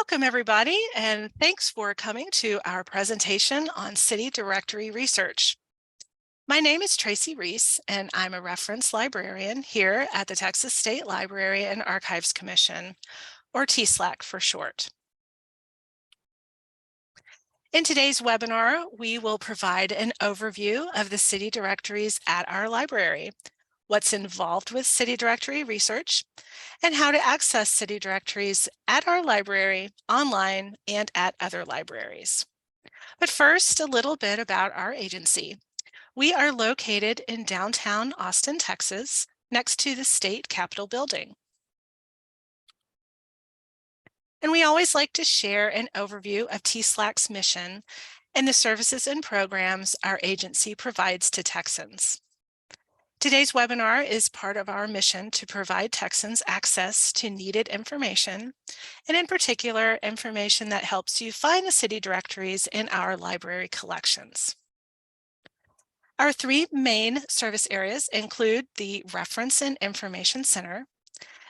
Welcome, everybody, and thanks for coming to our presentation on City Directory Research. My name is Tracy Reese, and I'm a reference librarian here at the Texas State Library and Archives Commission, or TSLAC for short. In today's webinar, we will provide an overview of the city directories at our library, what's involved with city directory research, and how to access city directories at our library, online, and at other libraries. But first, a little bit about our agency. We are located in downtown Austin, Texas, next to the State Capitol building. And we always like to share an overview of TSLAC's mission and the services and programs our agency provides to Texans. Today's webinar is part of our mission to provide Texans access to needed information, and in particular, information that helps you find the city directories in our library collections. Our three main service areas include the Reference and Information Center,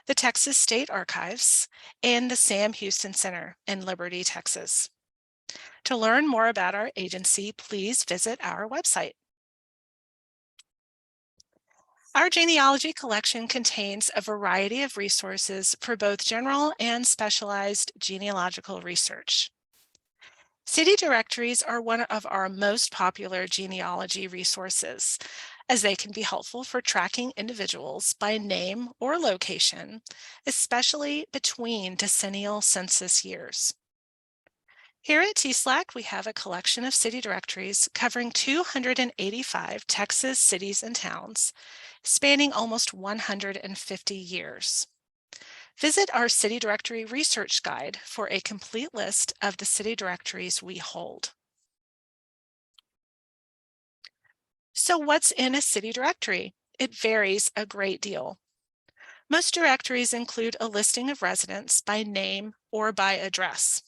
the Texas State Archives, and the Sam Houston Center in Liberty, Texas. To learn more about our agency, please visit our website. Our genealogy collection contains a variety of resources for both general and specialized genealogical research. City directories are one of our most popular genealogy resources, as they can be helpful for tracking individuals by name or location, especially between decennial census years. Here at TSLAC, we have a collection of city directories covering 285 Texas cities and towns, spanning almost 150 years. Visit our City Directory Research Guide for a complete list of the city directories we hold. So what's in a city directory? It varies a great deal. Most directories include a listing of residents by name or by address.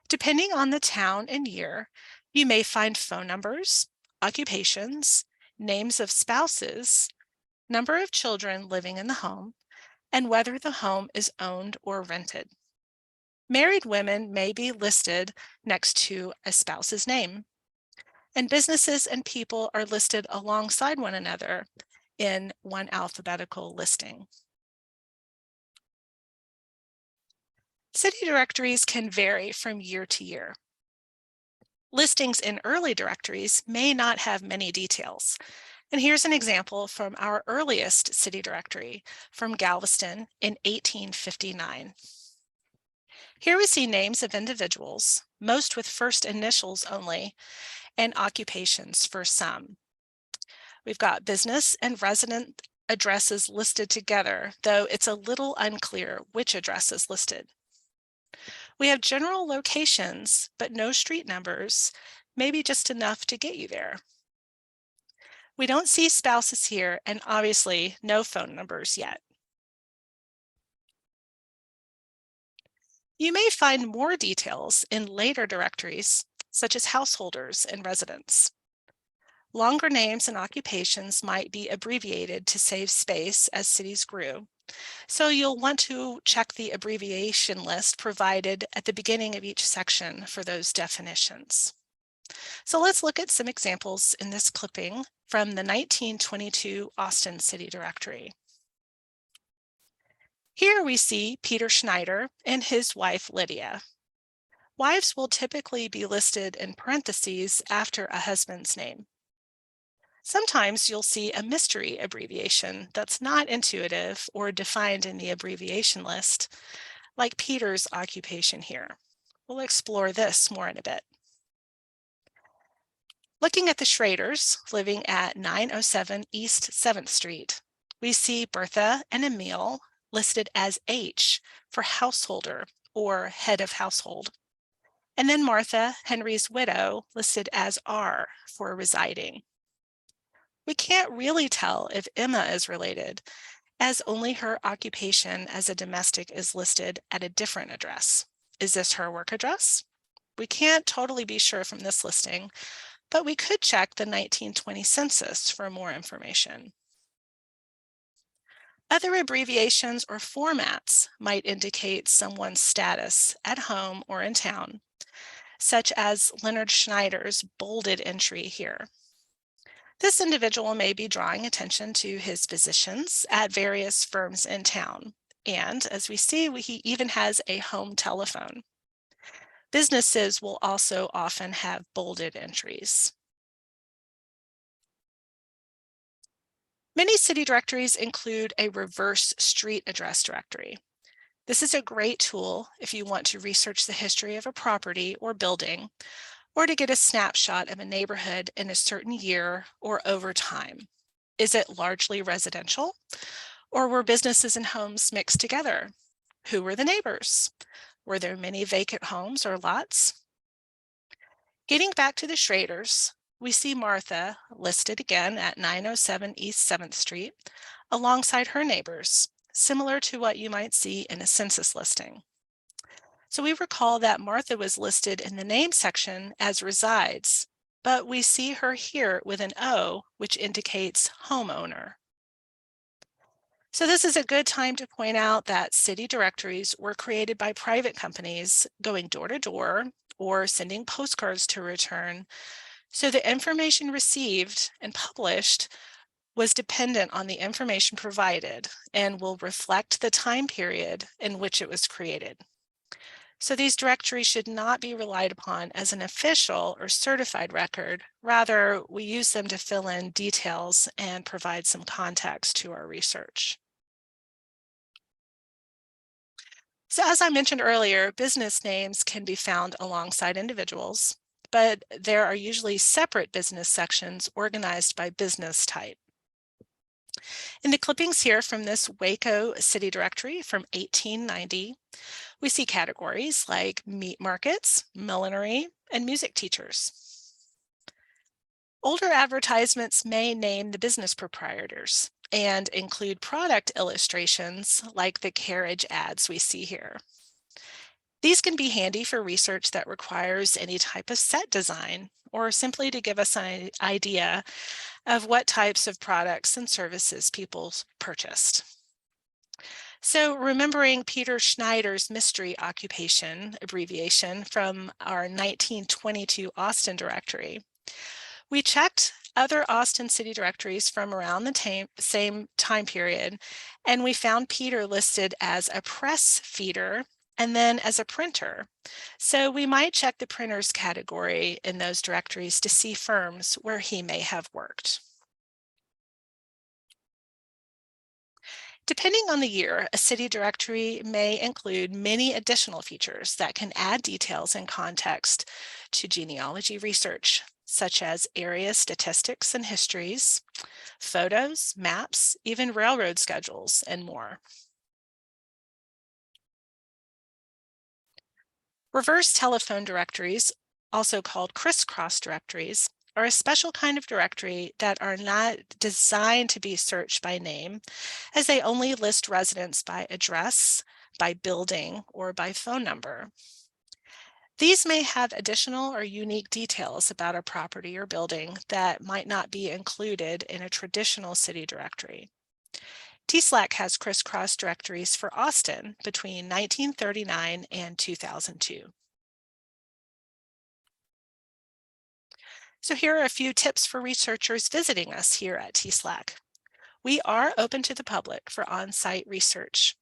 Depending on the town and year, you may find phone numbers, occupations, names of spouses, number of children living in the home, and whether the home is owned or rented. Married women may be listed next to a spouse's name, and businesses and people are listed alongside one another in one alphabetical listing. City directories can vary from year to year. Listings in early directories may not have many details. And here's an example from our earliest city directory from Galveston in 1859. Here we see names of individuals, most with first initials only, and occupations for some. We've got business and resident addresses listed together, though it's a little unclear which address is listed. We have general locations, but no street numbers, maybe just enough to get you there. We don't see spouses here, and obviously no phone numbers yet. You may find more details in later directories, such as householders and residents. Longer names and occupations might be abbreviated to save space as cities grew. So you'll want to check the abbreviation list provided at the beginning of each section for those definitions. So let's look at some examples in this clipping from the 1922 Austin City Directory. Here we see Peter Schneider and his wife Lydia. Wives will typically be listed in parentheses after a husband's name. Sometimes you'll see a mystery abbreviation that's not intuitive or defined in the abbreviation list, like Peter's occupation here. We'll explore this more in a bit. Looking at the Schraders living at 907 East 7th Street, we see Bertha and Emil listed as H for householder or head of household, and then Martha, Henry's widow, listed as R for residing. We can't really tell if Emma is related, as only her occupation as a domestic is listed at a different address. Is this her work address? We can't totally be sure from this listing, but we could check the 1920 census for more information. Other abbreviations or formats might indicate someone's status at home or in town, such as Leonard Schneider's bolded entry here. This individual may be drawing attention to his positions at various firms in town. And as we see, he even has a home telephone. Businesses will also often have bolded entries. Many city directories include a reverse street address directory. This is a great tool if you want to research the history of a property or building, or to get a snapshot of a neighborhood in a certain year or over time. Is it largely residential? Or were businesses and homes mixed together? Who were the neighbors? Were there many vacant homes or lots? Getting back to the Schraders, we see Martha listed again at 907 East 7th Street alongside her neighbors, similar to what you might see in a census listing. So we recall that Martha was listed in the name section as resides, but we see her here with an O, which indicates homeowner. So this is a good time to point out that city directories were created by private companies going door to door or sending postcards to return. So the information received and published was dependent on the information provided and will reflect the time period in which it was created. So these directories should not be relied upon as an official or certified record. Rather, we use them to fill in details and provide some context to our research. So as I mentioned earlier, business names can be found alongside individuals, but there are usually separate business sections organized by business type. In the clippings here from this Waco city directory from 1890, we see categories like meat markets, millinery, and music teachers. Older advertisements may name the business proprietors and include product illustrations like the carriage ads we see here. These can be handy for research that requires any type of set design or simply to give us an idea of what types of products and services people purchased. So remembering Peter Schneider's mystery occupation abbreviation from our 1922 Austin directory, we checked other Austin city directories from around the same time period, and we found Peter listed as a press feeder and then as a printer. So we might check the printers category in those directories to see firms where he may have worked. Depending on the year, a city directory may include many additional features that can add details and context to genealogy research, such as area statistics and histories, photos, maps, even railroad schedules, and more. Reverse telephone directories, also called crisscross directories, are a special kind of directory that are not designed to be searched by name, as they only list residents by address, by building, or by phone number. These may have additional or unique details about a property or building that might not be included in a traditional city directory. TSLAC has crisscross directories for Austin between 1939 and 2002. So here are a few tips for researchers visiting us here at TSLAC. We are open to the public for on-site research,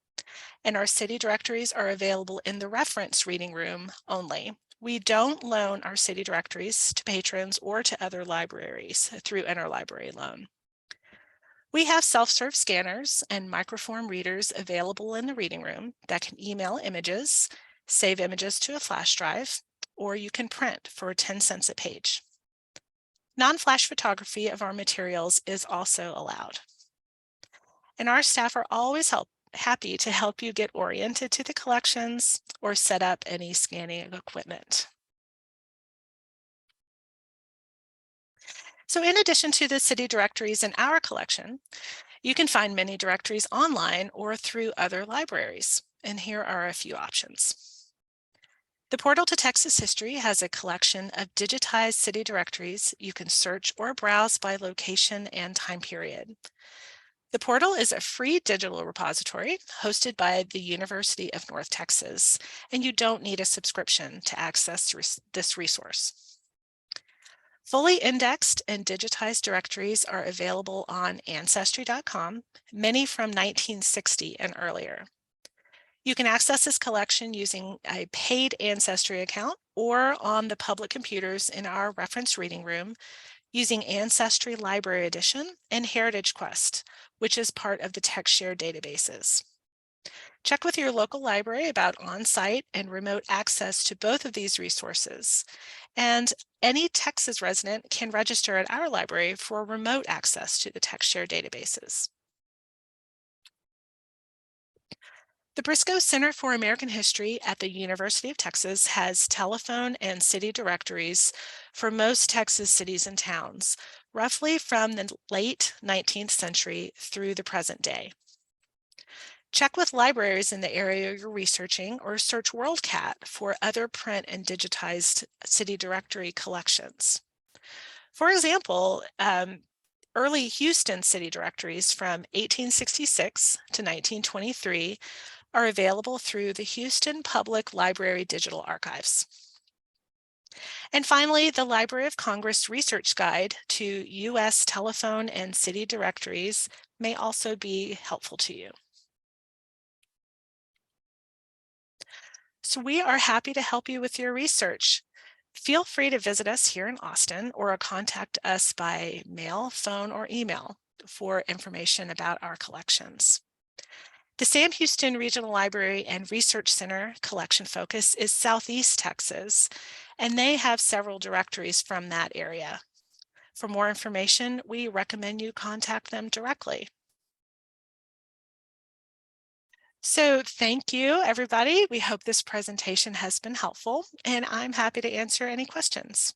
and our city directories are available in the reference reading room only. We don't loan our city directories to patrons or to other libraries through interlibrary loan. We have self-serve scanners and microform readers available in the reading room that can email images, save images to a flash drive, or you can print for 10 cents a page. Non-flash photography of our materials is also allowed. And our staff are always happy to help you get oriented to the collections or set up any scanning equipment. So in addition to the city directories in our collection, you can find many directories online or through other libraries. And here are a few options. The Portal to Texas History has a collection of digitized city directories you can search or browse by location and time period. The portal is a free digital repository hosted by the University of North Texas, and you don't need a subscription to access this resource. Fully indexed and digitized directories are available on Ancestry.com, many from 1960 and earlier. You can access this collection using a paid Ancestry account or on the public computers in our reference reading room using Ancestry Library Edition and Heritage Quest, which is part of the TextShare databases. Check with your local library about on-site and remote access to both of these resources. And any Texas resident can register at our library for remote access to the TextShare databases. The Briscoe Center for American History at the University of Texas has telephone and city directories for most Texas cities and towns, roughly from the late 19th century through the present day. Check with libraries in the area you're researching or search WorldCat for other print and digitized city directory collections. For example, early Houston city directories from 1866 to 1923 are available through the Houston Public Library Digital Archives. And finally, the Library of Congress Research Guide to U.S. telephone and city directories may also be helpful to you. So we are happy to help you with your research. Feel free to visit us here in Austin or contact us by mail, phone, or email for information about our collections. The Sam Houston Regional Library and Research Center collection focus is Southeast Texas, and they have several directories from that area. For more information, we recommend you contact them directly. So thank you, everybody. We hope this presentation has been helpful, and I'm happy to answer any questions.